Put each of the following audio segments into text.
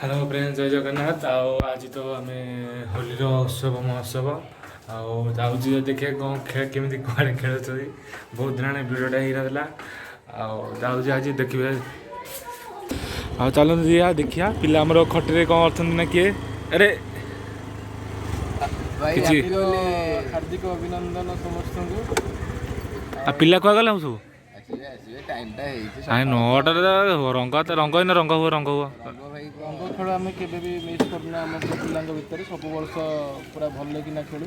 Hello friends जय जगन्नाथ आज तो आम होली उत्सव महोत्सव आउे देखिए कौन केमी कड़े खेल बहुत दिन भिडटा ही ना आज देखिए चलते दिया देखिया पिला आमर खटे कौन अच्छा ना किए अरे हार्दिक अभिनंदन समस्त पिला क्या गला सब टाइम नौटा रंग रंग इन रंग हुआ रंग हुआ रंग खेल आम के मिस करना आम पिला भितर सब वर्ष पूरा भल कि खेलु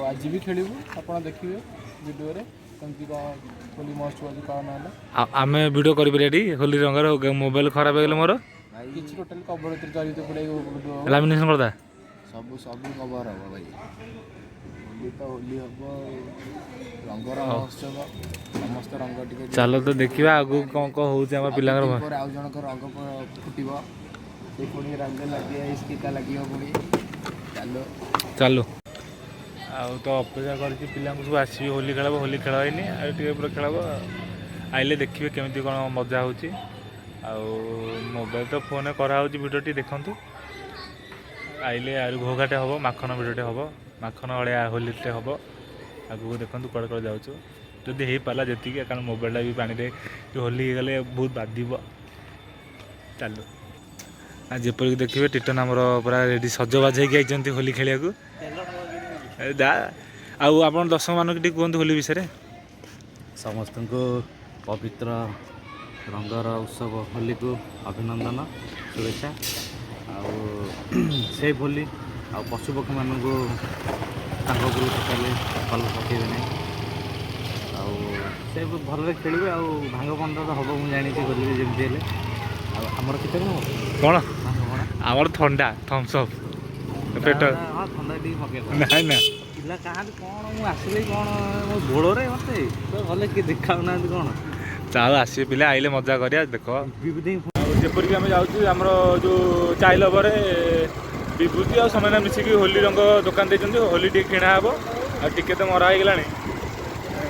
आज भी खेलू आप देखिए वीडियो कमी कौन होली महोत्सव आज पालन है आम भिड कर होली रंग मोबाइल खराब हो मोर किसी टोटाल कवर चलिए पड़े लामिनेशन करदा सब सब कवर हम भाई होली तो होली हम रंगर महोत्सव समस्त रंग टिके चलो तो देखा आगु कौन कौन हो पिला आउ जनक रंग फुटब से पुणी रंग लगे टीका लगे पुणी चलो चलो आउ तो अपेक्षा करके पिला सब आसबे होली खेल होली खेल होनी पूरा खेल आइले देखिए केमी कौन मजा हो मोबाइल तो फोन कराऊँ भिडियोटी देखु आइले आर घोघाटे हम माखन भिडियोटे हम माखन अड़िया होलीटे हम आगू देखूँ कड़े कड़े जाऊँ जदि हो पाला जी कारण मोबाइलटा भी पानी में होली गले बहुत बाध चलो जपरिक देखिए टीटन आमर पूरा रेडी सजबाज होती होली खेलिया दा आप दर्शक मानक कहते होली विषय समस्त को पवित्र रंगर उत्सव होली को अभिनंदन शुभेच्छा से होली आ पशुपक्षी मान टोटाली भल पकेबे ना से भल खेलेंगे भांग बंद तो हम मुझे जानी होली जमी आमर कितने कौन आमर ठंडा थम्सअप पेट हाँ ठंडा टी पकेबा ना ना पिला कहाँ कौन मुझे आसली कौन मो गोड़े मत भले किए देखा कौन चाल आसवे पिला आइले मजा करिया देख जपरिक आम जाऊँ जो चाइल पर विभूति और समय मिसिकी होली रंग दुकान देते होली टी किणा हे आ टिके तो मरा होगा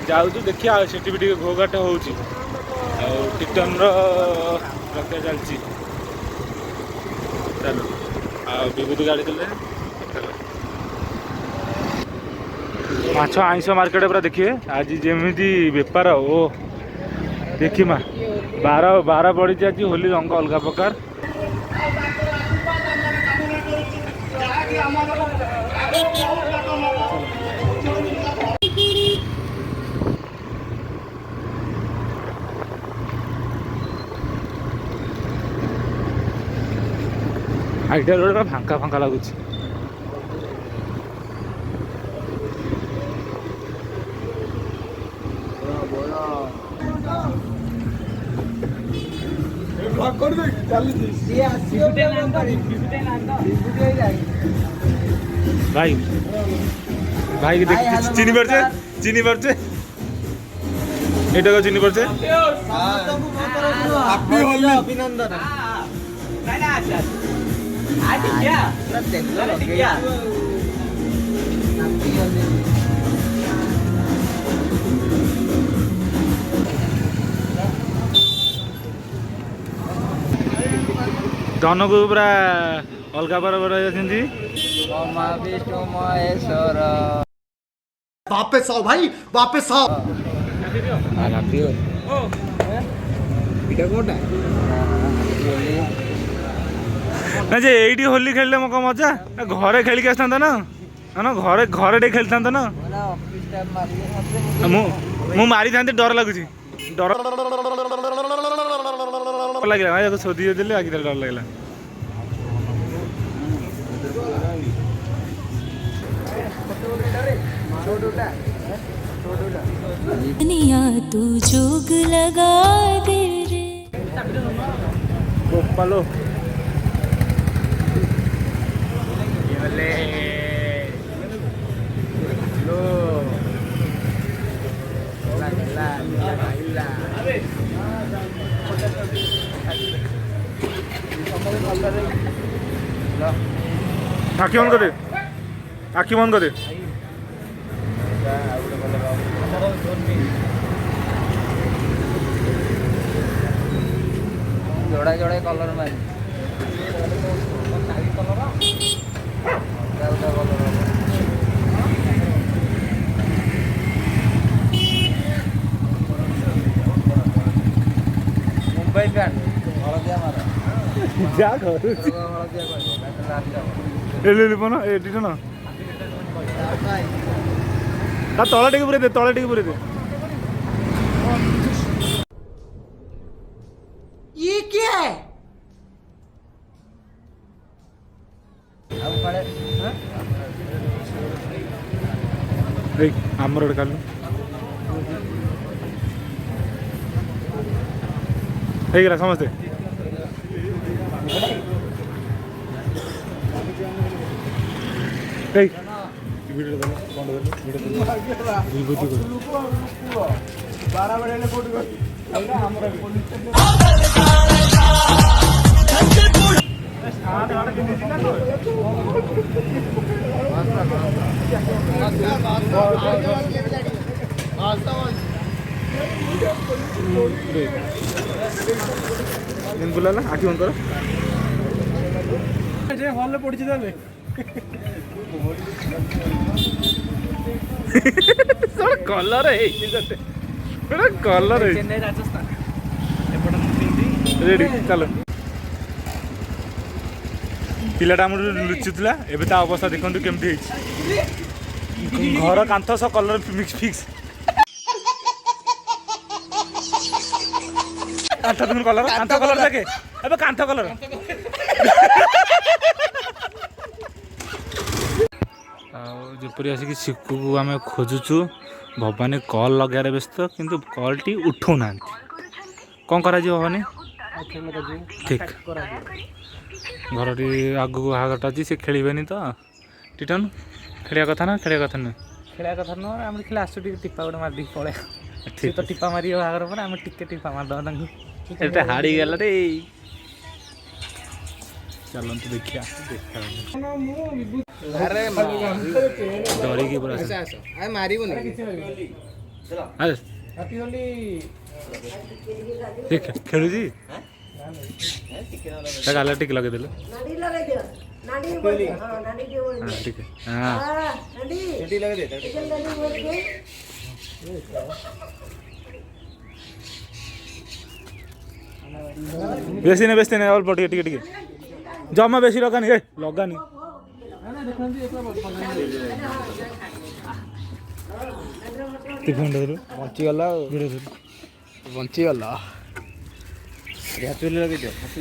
जाऊँ देखिए सेठी भी घोघाट हो टीटन रक्षा चलती चलो विभूति गाड़ी चल माछ आईस मार्केट पूरा देखिए आज जमी बेपार ओ देखी माँ बार पड़ी आज होली रंग अलग प्रकार आइडिया रोड में फांका फांका लगुच भाई भाई चीनी पड़े चीनी पड़े एटा को चीनी पड़े अभिनंदन धन को पूरा अलग बराबर विष्णु महेश्वर वापस आओ भाई वापस आओ ना जे एटी होली खेलले मो मजा घरे खेल के आसता ना ना घरे घरे खेलता ना मु मारी था डर लगुच डर लगे भाई सोधी देली आगे डर लगला तू जोग लगा दे रे गोपालो आखि बंद कर दे आखि बंद कर दे जोड़ा जोड़ा कलर मारी ମୁମ୍ବାଇ ପ୍ୟାଣ୍ଟ ହଳଦିଆ ମାର ଯା ଘରୁ ହଳଦିଆ କହିବ ଏଲି ପନ ଏଠି ନା ତା ତଳେ ଟିକେ ପୁରେଇ ଦେ ତଳେ ଟିକେ ପୁରେଇ ଦେ ये क्या है ଆଉ କାଳେ ଏଇ ଆମର ଗୋଟେ କାଲୁ ହେଇଗଲା ସମସ୍ତେ ଏଇ ଭିଡ଼ିଓ ଦେଲ ବନ୍ଦ ଦେଲ ଭିଡ଼ିଓ ବୁଲାଲା ଆଖି ବନ୍ଦ କର ହଲ୍ରେ ପଡ଼ିଛି ତାହେଲେ କଲର ହେଇଛି ଗୋଟେ କଲର ହେଇଛି ଚେନ୍ନାଇ ରାଜସ୍ଥାନ ରେଡି ଚାଲ ପିଲାଟା ଆମର ଲୁଚୁଥିଲା ଏବେ ତା ଅବସ୍ଥା ଦେଖନ୍ତୁ କେମିତି ହେଇଛି ଘର କାନ୍ଥ ସହ କଲର ଫିକ୍ସ କାନ୍ଥ ଦେଖୁନ କଲର କାନ୍ଥ କଲର ଦେଖେ ଏବେ କାନ୍ଥ କଲର ଆଉ ଯେପରି ଆସିକି ଶିକୁକୁ ଆମେ ଖୋଜୁଛୁ ଭବାନୀ କଲ୍ ଲଗାଇବାରେ ବ୍ୟସ୍ତ କିନ୍ତୁ କଲ୍ଟି ଉଠଉନାହାନ୍ତି କ'ଣ କରାଯିବ ଭବାନୀ ଠିକ୍ ଘରଟି ଆଗକୁ ବାହାଘରଟା ଅଛି ସେ ଖେଳିବେନି ତ ଟିଟନ୍ ଖେଳିବା କଥା ନା ଖେଳିବା କଥା ନୁହେଁ ଖେଳିବା କଥା ନୁହଁ ଆମେ ଖେଳି ଆସୁ ଟିକେ ଟିପା ଗୋଟେ ମାରିଦେଇକି ପଳେଇବା ସିଏ ତ ଟିପା ମାରିବ ବାହାଘର ପରେ ଆମେ ଟିକେ ଟିପା ମାରିଦେବା ତାଙ୍କୁ ଏଟା ହାରିଗଲା ରେ ଚାଲନ୍ତୁ ଦେଖିବା ଡରିକି ପୁରା ମାରିବୁନି ଖେଳୁଛି ଗାଲ ଟିକେ ଲଗେଇଦେଲେ ଟିକେ ହଁ ବେଶୀ ନା ଅଳ୍ପ ଟିକେ ଟିକେ ଟିକେ ଜମା ବେଶୀ ଲଗାନି ଲଗାନି ବଞ୍ଚିଗଲା ବଞ୍ଚିଗଲା ହାତୁଲି ଲଗେଇଦିଅ ସମସ୍ତେ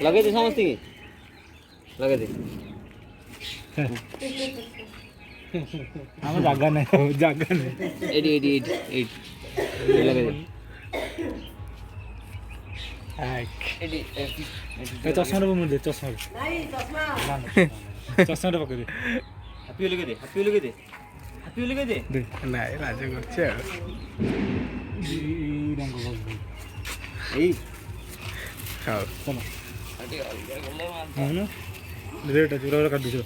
ଲଗେଇଦେ ସମସ୍ତଙ୍କୁ ଲଗେଇଦେ ଆମ ଜାଗା ନାହିଁ ଏଇଠି ଲଗେଇଦେ ଚଷମାରେ ମୁଁ ଦେ ଚଷମାରେ ପକେଇ ହାପି ଲଗେଇଦେ ନାଇଁ ରାଜ କରୁଛି ଆଉ ଏଇ ହଉ ଚାଲ ରେଟ୍ ଅଛି ପୁରା କାଟିଛ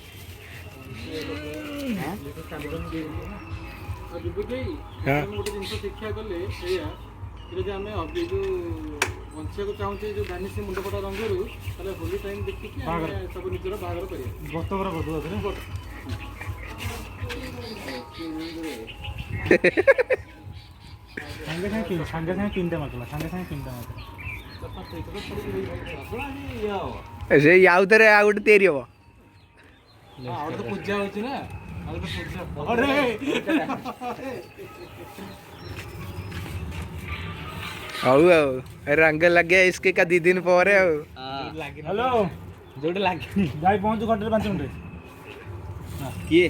ଗୋଟେ ଜିନିଷ ଶିକ୍ଷା କଲେ ଏଇଆ ଯଦି ଆମେ ଯୋଉ ବଞ୍ଚିବାକୁ ଚାହୁଁଛେ ଯୋଉ ଭାନିସି ମୁଣ୍ଡପଟା ରଙ୍ଗରୁ ତାହେଲେ ହୋଲି ଟାଇମ୍ ଦେଖିକି ଆମେ ସବୁ ନିଜର ବାହାଘର କରିବା ବର୍ତ୍ତମାନ କରିଦେବା ସାଙ୍ଗେ ସାଙ୍ଗେ ତିନିଟା ମାରିଲା ସେ ଆଉ ଥରେ ଆଉ ଗୋଟେ ତିଆରି ହବ ଆଉ ତ ପୂଜା ହଉଛି ନା ହଉ ଆଉ ରଙ୍ଗ ଲଗେ इसके का 2 दिन ପରେ ଆଉ ହ୍ୟାଲୋ ଯୋଉଠି ଲାଗିନି ଯାଇ ପହଞ୍ଚୁ ଘଣ୍ଟାରେ 5 ମିନିଟ୍ କିଏ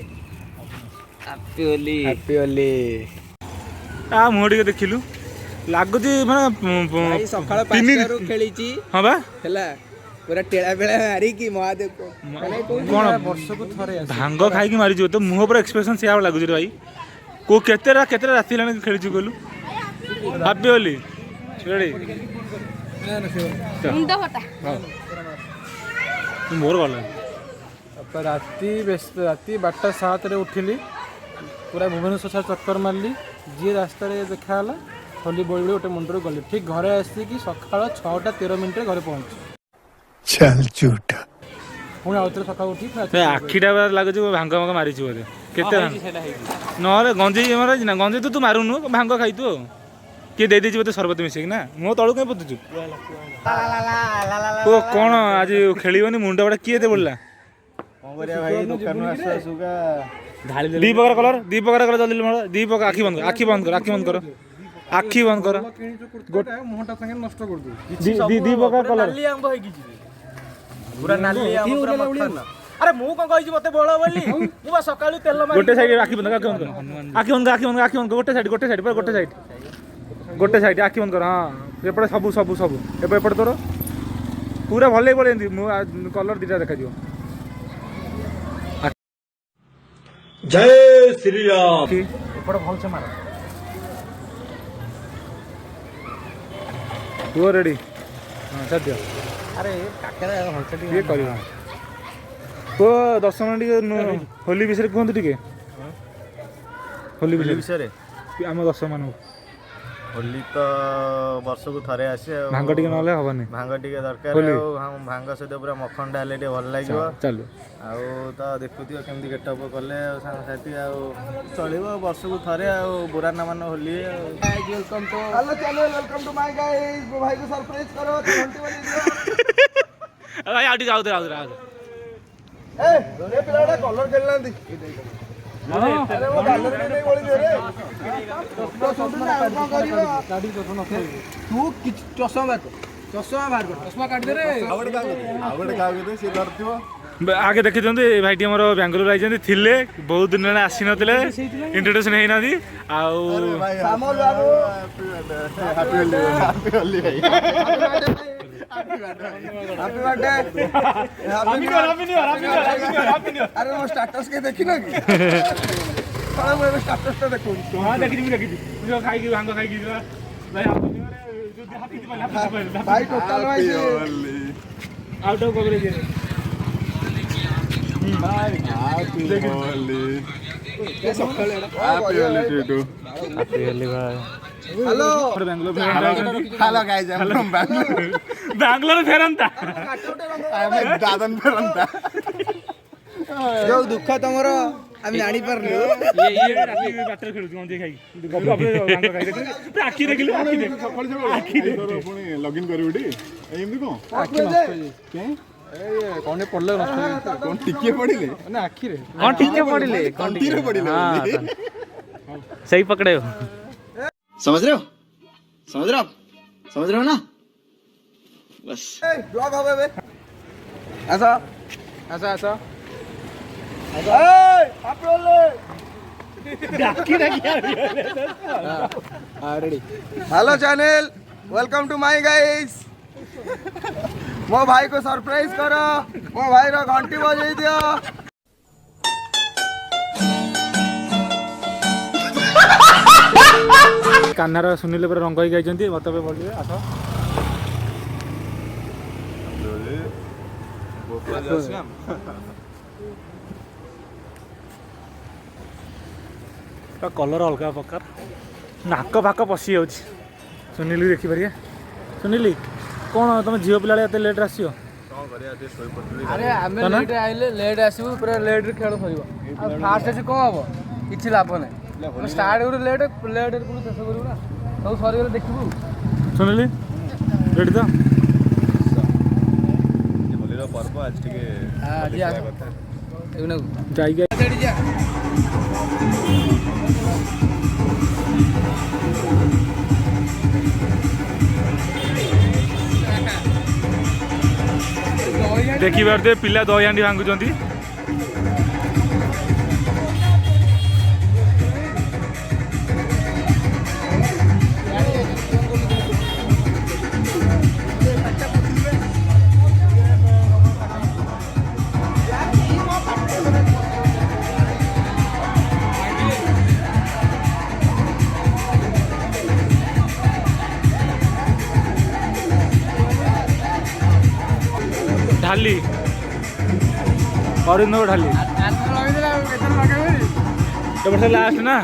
ହାପି ହୋଲି ମୁହଁ ଟିକେ ଦେଖିଲୁ ଲାଗୁଛି ମାନେ ସକାଳ 5ଟାରୁ ଖେଳିଛି ହଁ ବା ହେଲା ପୁରା ଟେଳା ବେଳା ମାରିକି ମହାଦେବ କ'ଣ ବର୍ଷକୁ ଥରେ ଭାଙ୍ଗ ଖାଇକି ମାରିଯିବ ତ ମୁହଁ ପୁରା ଏକ୍ସପ୍ରେସନ୍ ସେୟା ଲାଗୁଛି ରେ ଭାଇ କେତେଟା ରାତି ହେଲାଣି ଖେଳିଛୁ କହିଲୁ ହାପି ହୋଲି ରେଡ଼ି ମୋର ଗଲା ରାତି 12:07 ଉଠିଲି ପୁରା ଭୁବନେଶ୍ୱର ସାରା ଚକ୍କର ମାରିଲି ଯିଏ ରାସ୍ତାରେ ଦେଖାହେଲା ହୋଲି ବୋଳି ଗୋଟେ ମୁଣ୍ଡରୁ ଗଲି ଠିକ୍ ଘରେ ଆସିକି ସକାଳ 6:13 ଘରେ ପହଞ୍ଚି चल झूठा ପୁଣି ଆଉଥରେ ସକାଳୁ ଉଠି ଆଖିଟା ଲାଗୁଛି ଭାଙ୍ଗ ଭାଙ୍ଗ ମାରିଛୁ ବୋଧେ କେତେ ଭାଙ୍ଗ ସେଇଟା ହେଇଛି ନହେଲେ ଗଞ୍ଜେଇ ଆମର ହେଇଛି ନା ଗଞ୍ଜେଇ ତୁ ମାରୁନୁ ଭାଙ୍ଗ ଖାଇତୁ ଆଉ କିଏ ଦେଇଦେଇଛି ବୋଧେ ସରବତ ମିଶେଇକି ନା ମୋ ତଳୁ କାଇଁ ପୋତୁଛୁ ଓ କ'ଣ ଆଜି ଖେଳିବନି ମୁଣ୍ଡ ବଡ଼ା କିଏ ଏତେ ପଡ଼ିଲା ଦି ପ୍ରକାର କଲର ଜଲ୍ଦି ଦି ପ୍ରକାର ଆଖି ବନ୍ଦ କର ଆଖି ବନ୍ଦ କର ମୁହଁଟା ସାଙ୍ଗେ ନଷ୍ଟ କରିଦେବୁ ଦି ପ୍ରକାର କଲର ପୁରା ନାଲି ଆରେ ମୁଁ କଣ କହିଛି ମତେ ବଳ ବୋଲି ମୁଁ ବା ସକାଳୁ ତେଲ ଗୋଟେ ସାଇଡ୍ ଆଖି ବନ୍ଦ କର ଗୋଟେ ସାଇଡ୍ ଆଖି ବନ୍ଦ କର ହଁ ଏପଟେ ସବୁ ଏପଟେ ତୋର ପୁରା ଭଲ ପଳେଇ ଏମିତି ମୁଁ କଲର ଦିଟା ଦେଖାଯିବ जय श्री राम ଏପଟେ ଭଲସେ ମାର ପୁଅ ରେଡି ହଁ ସାଧ୍ୟ ଆରେ କାକେରା ଭଲସେ ଟିକେ କିଏ କରିବ ପୁଅ 10 ମିନିଟ୍ ଟିକେ ହୋଲି ବିଷୟରେ କୁହନ୍ତୁ ଟିକେ ହୋଲି ବିଷୟରେ ଆମ ଦର୍ଶକମାନଙ୍କୁ ହୋଲି ତ ବର୍ଷକୁ ଥରେ ଆସେ ଆଉ ଭାଙ୍ଗ ଟିକେ ନହେଲେ ହବନି ଭାଙ୍ଗ ଟିକେ ଦରକାର ଆଉ ଭାଙ୍ଗ ସହିତ ପୁରା ମଖନଟା ହେଲେ ଟିକେ ଭଲ ଲାଗିବ ଚାଲୁ ଆଉ ତ ଦେଖୁଥିବ କେମିତି ଗେଟଅପ୍ କଲେ ଆଉ ସାଙ୍ଗସାଥି ଆଉ ଚଳିବ ବର୍ଷକୁ ଥରେ ଆଉ ବୁରାନା ମାନ ହୋଲି ଆଉ welcome to hello channel welcome to my guys भाई को सरप्राइज करो घंटी बजा दियो ଭାଇ ଆଉ ଟିକେ ଆଉ ए पिलाडा कलर खेलनांदी अरे वो कलर भी नहीं बोली रे तो सुन ना कौन करियो गाड़ी तो तू किछ चश्मा बात चश्मा काट दे रे आवड का दे से धरथियो आगे देखी दिखते भाईटी आम बांगलोर आई थे बहुत दिन आसी नथिले इंट्रोडक्शन होना अरे मो स्टेटस के देखिन कि साला मो स्टेटस तो देखो हां देखि खाई भांग खाई भाई टोटल भाई आउट ऑफ कवरेज बैंगलोर फेरंता जो दुख तुमर आम जानी पारनु आखि देखिले लॉगिन करिवटी एमदी को कौन पड़ले कौन टिके पड़िले ना आखि रे कौन टिके पड़िले सही पकड़े हो समझ रहे हो ना बस ब्लॉग हो बे ऐसा आप रोले ready hello channel welcome to my guys मो भाई को सरप्राइज करो मो भाई रो घंटी बजाई दियो कान्हार सुनील पर रंग होती मत बोलिए आस कलर अलग प्रकार नाक फाक पशि जाऊँ सुनील देखिपारे सुनील कौन तुम झील पिला लेट आसो अरे आम लेट आइले लेट आसबू पूरा लेट खेल सर फास्ट अच्छे कौन हम किसी लाभ ना स्टार्ट करूँ लेट शेष करूँ ना सब सरीगले देखू सुनील रेडी तो होलीर पर्व आज जाइए देखी पारे पिला दही हांडी भांगुंट ढाली अरिंद ढाली लास्ट ना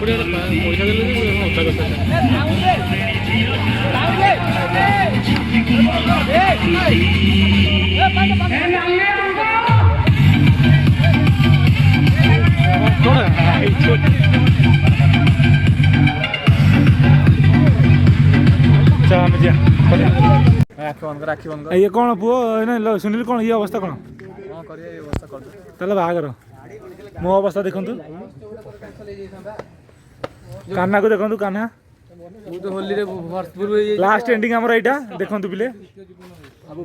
ପଡ଼ିବ ପଇସା ଦେଲେ ଅଧା କଥା। ରାକ୍ଷୀ ବନ୍ଧ ଇଏ କ'ଣ ପୁଅ ସୁନିଲ କ'ଣ ଇଏ ଅବସ୍ଥା କ'ଣ? କ'ଣ କରିବା ଏ ବ୍ୟବସ୍ଥା କରିଦେବା। ତାହେଲେ ବାହାଘର ମୋ ଅବସ୍ଥା ଦେଖନ୍ତୁ, କାହ୍ନାକୁ ଦେଖନ୍ତୁ, କାହ୍ନା ମୁଁ ତ ହୋଲିରେ ଭରପୁର ହେଇଯାଇଛି। ଲାଷ୍ଟ ଏଣ୍ଡିଂ ଆମର ଏଇଟା ଦେଖନ୍ତୁ ପିଲେ।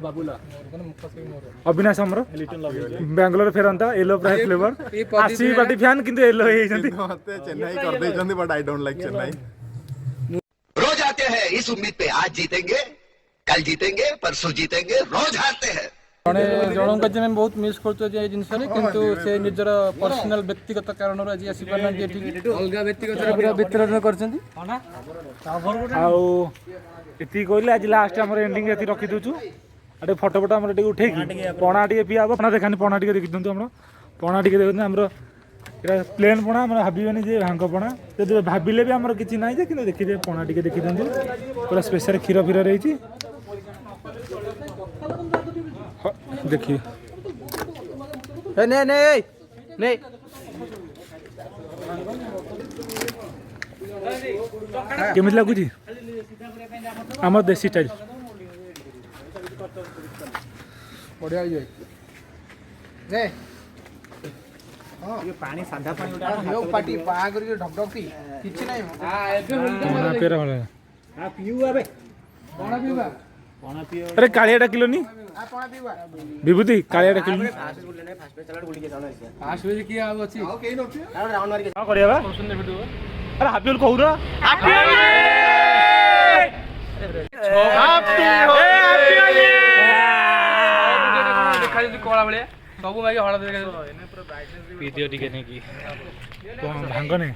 ବାବୁଲା ଅବିନାଶ ଆମର ବାଙ୍ଗାଲୋର ଫେରନ୍ତା ୟେଲୋ ପ୍ରାୟ ଫ୍ଲେଭର ଆସିବି ପାର୍ଟି ଫ୍ୟାନ୍ କିନ୍ତୁ ୟେଲୋ ହେଇଯାଇଛନ୍ତି। ମତେ ଚେନ୍ନାଇ କରିଦେଇଛନ୍ତି but I don't like Chennai. रोज आते हैं इस उम्मीद पे आज जीतेंगे कल जीतेंगे परसों जीतेंगे रोज हारते हैं। ଜଣେ ଜଣଙ୍କୁ ଆଜି ଆମେ ବହୁତ ମିସ୍ କରୁଛୁ ଆଜି ଏଇ ଜିନିଷରେ, କିନ୍ତୁ ସେ ନିଜର ପର୍ସନାଲ ବ୍ୟକ୍ତିଗତ କାରଣରୁ ଆଜି ଆସିପାରୁନାହାନ୍ତି ଏଠିକି, ଅଲଗା ବ୍ୟକ୍ତିଗତ ବିତରଣ କରିଛନ୍ତି। ଆଉ ଏତିକି କହିଲେ ଆଜି ଲାଷ୍ଟ ଆମର ଏଣ୍ଡିଂ ଏତିକି ରଖିଦେଉଛୁ। ଆଉ ଟିକେ ଫଟୋ ଫଟୋ ଆମର ଟିକେ ଉଠେଇକି ପଣା ଟିକେ ପିଆ ହବ। ପଣା ଦେଖାନି, ପଣା ଟିକେ ଦେଖିଦିଅନ୍ତୁ ଆମର, ପଣା ଟିକେ ଦେଖନ୍ତୁ ଆମର ଏଇଟା ପ୍ଲେନ୍ ପଣା, ଆମର ଭାବିବେନି ଯେ ଭାଙ୍ଗ ପଣା, ଯଦି ଭାବିଲେ ବି ଆମର କିଛି ନାହିଁ ଯେ, କିନ୍ତୁ ଦେଖିଦେବେ ପଣା ଟିକେ ଦେଖିଦିଅନ୍ତୁ ପୁରା ସ୍ପେଶାଲ କ୍ଷୀର ଫିର ରହିଛି ଦେଖିବେ। କେମିତି ଲାଗୁଛି ଆମର ଦେଶୀ ଷ୍ଟାଇଲ? ବଢ଼ିଆ ହେଇଯାଏ। ପାଣି ସାଧା ପାଣି ପାଟି ପାହା କରିକି ଢକଢକି କିଛି ନାହିଁ। ପଣା ପିଇବା, अरे कालिया डाकिलोनी विभूति कालिया डाकिलोनी ଫାଷ୍ଟ ବେଜ୍ କିଏ ଆଉ ଅଛି? हां करिया बा अरे हैप्पी होल कहूरा हैप्पी ଦେଖା ଯାଉଛି କଳା ଭଳିଆ ସବୁ ଭାଇ ହଳଦୀ ଦେଖା ଯାଉଛି। वीडियो टिके ने की कोन भांग ने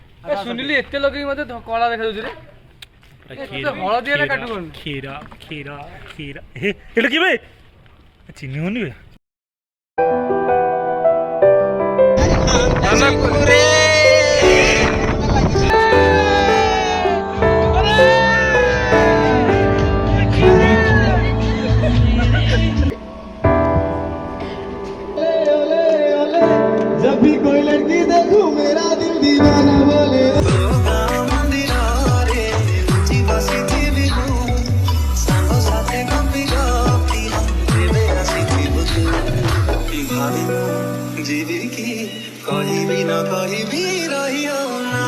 ଶୁଣିଲି ଏତେ ଲଗେଇ ମତେ କଳା ଦେଖା ଯାଉଛି ରେ। ହଳଦୀ ହେଲେ କାଟୁ କଣ? खीरा खीरा खीरा हे एटा की बे चिनी होनी बे जब भी कोई लड़की देखूं मेरा दिल दीवाना बोले कहीं भी ना कहीं भी रही हो ना